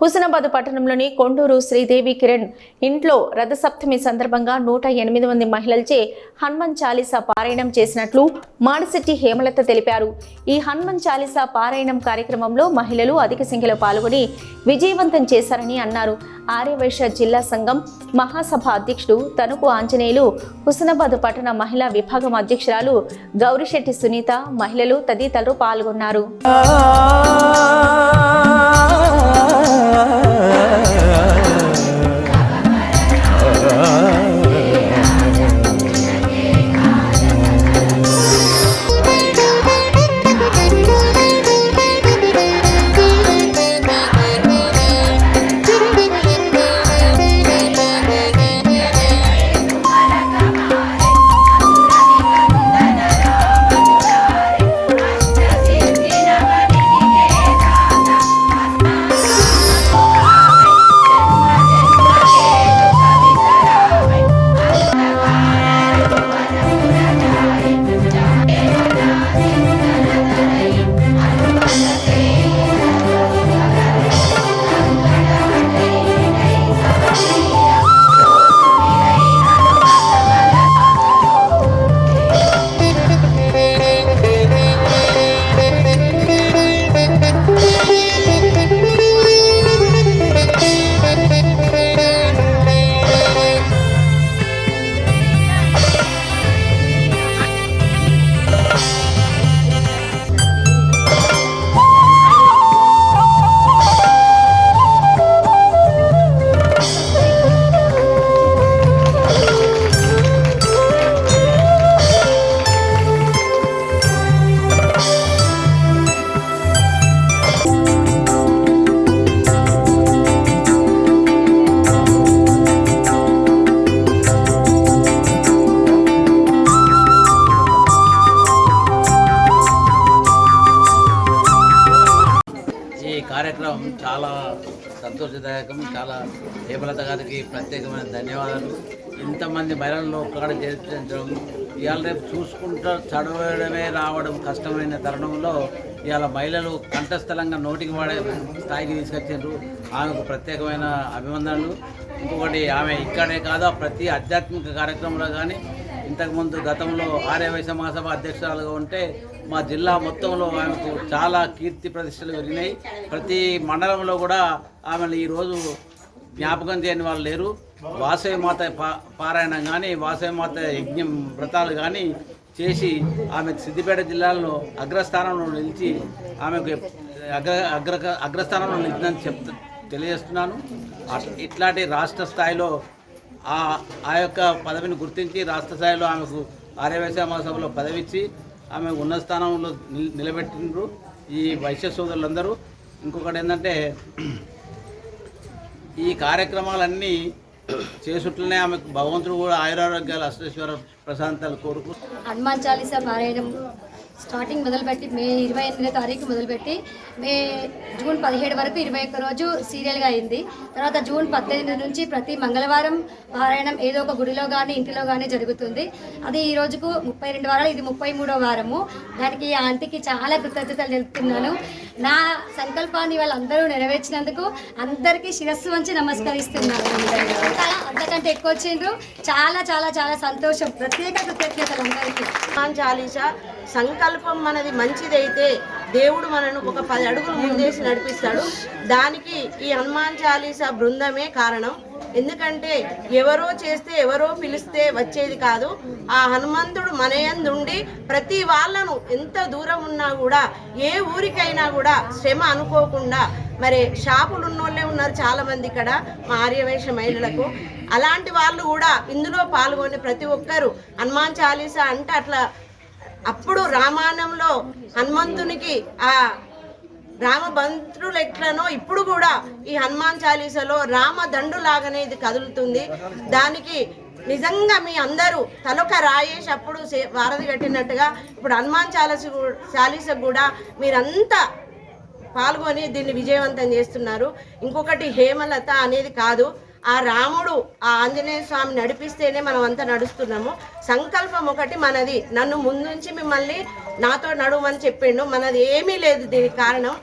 హుస్నాబాద్ పట్టణంలోని కొండూరు శ్రీదేవి కిరణ్ ఇంట్లో రథసప్తమి సందర్భంగా 108 మంది మహిళలచే హనుమాన్ చాలీసా పారాయణం చేసినట్లు మాడిశెట్టి హేమలత తెలిపారు. ఈ హనుమాన్ చాలీసా పారాయణం కార్యక్రమంలో మహిళలు అధిక సంఖ్యలో పాల్గొని విజయవంతం చేశారని అన్నారు. ఆర్యవైశ్య జిల్లా సంఘం మహాసభ అధ్యక్షుడు తనుకు ఆంజనేయులు, హుస్నాబాద్ పట్టణ మహిళా విభాగం అధ్యక్షురాలు గౌరిశెట్టి సునీత, మహిళలు తదితరులు పాల్గొన్నారు. కార్యక్రమం చాలా సంతోషదాయకం. చాలా హేమలత గారికి ప్రత్యేకమైన ధన్యవాదాలు. ఇంతమంది మహిళలను ఒక్కడ చేర్చడం, ఇవాళ రేపు చూసుకుంటూ చదవడమే రావడం కష్టమైన తరుణంలో ఇవాళ మహిళలు కంఠస్థలంగా నోటికి వాడే స్థాయికి తీసుకొచ్చారు. ఆమెకు ప్రత్యేకమైన అభినందనలు. ఇంకొకటి, ఆమె ఇక్కడే కాదు ప్రతి ఆధ్యాత్మిక కార్యక్రమంలో కానీ ఇంతకుముందు గతంలో ఆర్యవైశ్య మహాసభ అధ్యక్షురాలుగా ఉంటే మా జిల్లా మొత్తంలో ఆమెకు చాలా కీర్తి ప్రతిష్టలు పెరిగినాయి. ప్రతి మండలంలో కూడా ఆమెను ఈరోజు జ్ఞాపకం చేయని వాళ్ళు లేరు. వాసవి మాత పారాయణం కానీ, వాసవి మాత యజ్ఞం వ్రతాలు కానీ చేసి ఆమె సిద్దిపేట జిల్లాలో అగ్రస్థానంలో నిలిచి ఆమెకు అగ్రస్థానంలో నిలిచిందని తెలియజేస్తున్నాను. ఇట్లాంటి రాష్ట్ర స్థాయిలో ఆ యొక్క పదవిని గుర్తించి రాష్ట్ర స్థాయిలో ఆమెకు ఆర్యవైశ్య మహాసభలో పదవిచ్చి ఆమె ఉన్నత స్థానంలో నిలబెట్టిండ్రు ఈ వైశ్య సోదరులందరూ. ఇంకొకటి ఏంటంటే, ఈ కార్యక్రమాలన్నీ చేసుట్లనే ఆమెకు భగవంతుడు కూడా ఆయురారోగ్యాలు అష్టేశ్వర ప్రశాంతాలు కోరుకు. హనుమాన్ చాలీసా పారాయణం స్టార్టింగ్ మొదలుపెట్టి మే 28వ తారీఖు మొదలుపెట్టి జూన్ 17 వరకు 21 రోజు సీరియల్గా అయింది. తర్వాత జూన్ 18 నుంచి ప్రతి మంగళవారం పారాయణం ఏదో ఒక గుడిలో కానీ ఇంటిలో కానీ జరుగుతుంది. అది ఈ రోజుకు 32 వారాలు, ఇది 33వ వారము. దానికి ఆంటీకి చాలా కృతజ్ఞతలు తెలుపుతున్నాను. నా సంకల్పాన్ని వాళ్ళందరూ నెరవేర్చినందుకు అందరికీ శిరస్సు వంచి నమస్కరిస్తున్నాను. అంతకంటే ఎక్కువ వచ్చిండ్రు. చాలా చాలా చాలా సంతోషం. ప్రత్యేక కృతజ్ఞతలు అందరికీ. హనుమాన్ చాలీసా సంకల్పం మనది మంచిదైతే దేవుడు మనను ఒక 10 అడుగులు ముందేసి నడిపిస్తాడు. దానికి ఈ హనుమాన్ చాలీసా బృందమే కారణం. ఎందుకంటే ఎవరో చేస్తే, ఎవరో పిలిస్తే వచ్చేది కాదు. ఆ హనుమంతుడు మనయందుండి ప్రతి వాళ్ళను ఎంత దూరం ఉన్నా కూడా, ఏ ఊరికైనా కూడా శ్రమ అనుకోకుండా, మరి షాపులు ఉన్నోళ్ళే ఉన్నారు చాలామంది ఇక్కడ మా ఆర్యవైశ్య మహిళలకు. అలాంటి వాళ్ళు కూడా ఇందులో పాల్గొని ప్రతి ఒక్కరు హనుమాన్ చాలీసా అంటే అట్లా అప్పుడు రామాయణంలో హనుమంతునికి ఆ రామబంధువులు ఎట్లనో ఇప్పుడు కూడా ఈ హనుమాన్ చాలీసాలో రామదండులాగానే ఇది కదులుతుంది. దానికి నిజంగా మీ అందరూ తలొక రాయేసి అప్పుడు వారధి కట్టినట్టుగా ఇప్పుడు హనుమాన్ చాలీసా కూడా మీరంతా పాల్గొని దీన్ని విజయవంతం చేస్తున్నారు. ఇంకొకటి, హేమలత అనేది కాదు, ఆ రాముడు ఆ ఆంజనేయ స్వామి నడిపిస్తేనే మనం అంతా నడుస్తున్నాము. సంకల్పం ఒకటి మనది. నన్ను ముందుంచి మిమ్మల్ని నాతో నడువని చెప్పిండు. మనది ఏమీ లేదు. దీనికి కారణం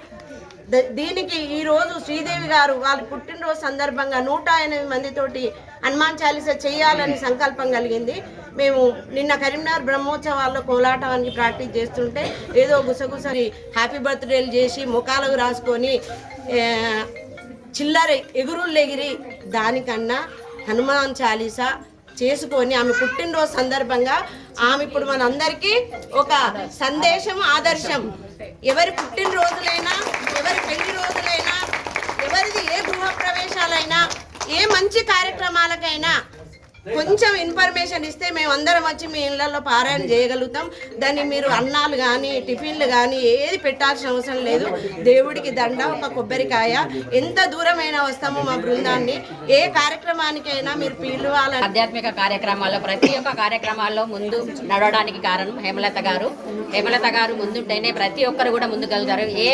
దీనికి ఈరోజు శ్రీదేవి గారు వాళ్ళ పుట్టినరోజు సందర్భంగా 108 మందితోటి హనుమాన్ చాలీసా చేయాలని సంకల్పం కలిగింది. మేము నిన్న కరీంనగర్ బ్రహ్మోత్సవాల్లో కోలాటానికి ప్రాక్టీస్ చేస్తుంటే ఏదో గుసగుసరి హ్యాపీ బర్త్డేలు చేసి ముఖాలకు రాసుకొని చిల్లర ఎగురుళ్ళు ఎగిరి దానికన్నా హనుమాన్ చాలీసా చేసుకొని ఆమె పుట్టినరోజు సందర్భంగా ఆమె ఇప్పుడు మనందరికీ ఒక సందేశం, ఆదర్శం. ఎవరి పుట్టినరోజులైనా, ఎవరి పెళ్లి రోజులైనా, ఎవరిది ఏ గృహప్రవేశాలైనా, ఏ మంచి కార్యక్రమాలకైనా కొంచెం ఇన్ఫర్మేషన్ ఇస్తే మేము అందరం వచ్చి మీ ఇళ్లలో పారాయణ చేయగలుగుతాం. దాన్ని మీరు అన్నాలు కానీ టిఫిన్లు కానీ ఏది పెట్టాల్సిన అవసరం లేదు. దేవుడికి దండ, ఒక కొబ్బరికాయ, ఎంత దూరమైనా వస్తామో మా బృందాన్ని ఏ కార్యక్రమానికైనా మీరు పిలవాలని. ఆధ్యాత్మిక కార్యక్రమాల్లో ప్రతి ఒక్క కార్యక్రమాల్లో ముందు నడవడానికి కారణం హేమలత గారు. హేమలత గారు ముందుంటేనే ప్రతి ఒక్కరు కూడా ముందుకెళ్తారు. ఏ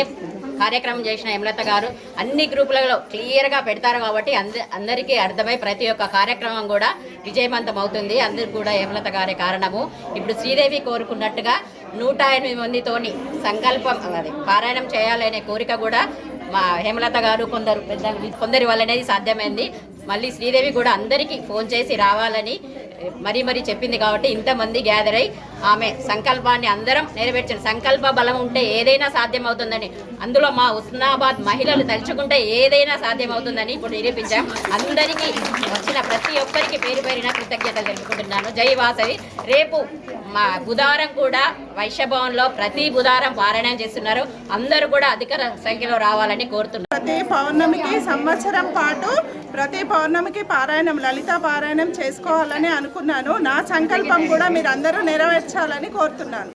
కార్యక్రమం చేసిన హేమలత గారు అన్ని గ్రూపులలో క్లియర్గా పెడతారు కాబట్టి అందరికీ అర్థమై ప్రతి ఒక్క కార్యక్రమం కూడా విజయవంతం అవుతుంది. అందరికి కూడా హేమలత గారే కారణము. ఇప్పుడు శ్రీదేవి కోరుకున్నట్టుగా 108 మందితోని సంకల్పం అది పారాయణం చేయాలనే కోరిక కూడా మా హేమలత గారు కొందరి వల్లనే సాధ్యమైంది. మళ్ళీ శ్రీదేవి కూడా అందరికీ ఫోన్ చేసి రావాలని మరీ చెప్పింది కాబట్టి ఇంతమంది గ్యాదర్ అయి ఆమె సంకల్పాన్ని అందరం నెరవేర్చిన సంకల్ప బలం ఉంటే ఏదైనా సాధ్యమవుతుందని, అందులో మా ఉస్నాబాద్ మహిళలు తలుచుకుంటే ఏదైనా సాధ్యమవుతుందని ఇప్పుడు నిరూపించాం. అందరికీ వచ్చిన ప్రతి ఒక్కరికి పేరున కృతజ్ఞతలు తెలుపుకుంటున్నాను. జై వాసవి. రేపు మా బుధవారం కూడా వైశ్యభవన్లో ప్రతి బుధవారం పారాయణం చేస్తున్నారు. అందరూ కూడా అధిక సంఖ్యలో రావాలని కోరుతున్నారు. ప్రతి పౌర్ణమికి సంవత్సరం పాటు ప్రతి పౌర్ణమికి పారాయణం, లలితా పారాయణం చేసుకోవాలని అనుకున్నాను. నా సంకల్పం కూడా మీరు అందరూ నెరవేర్చాలని కోరుతున్నాను.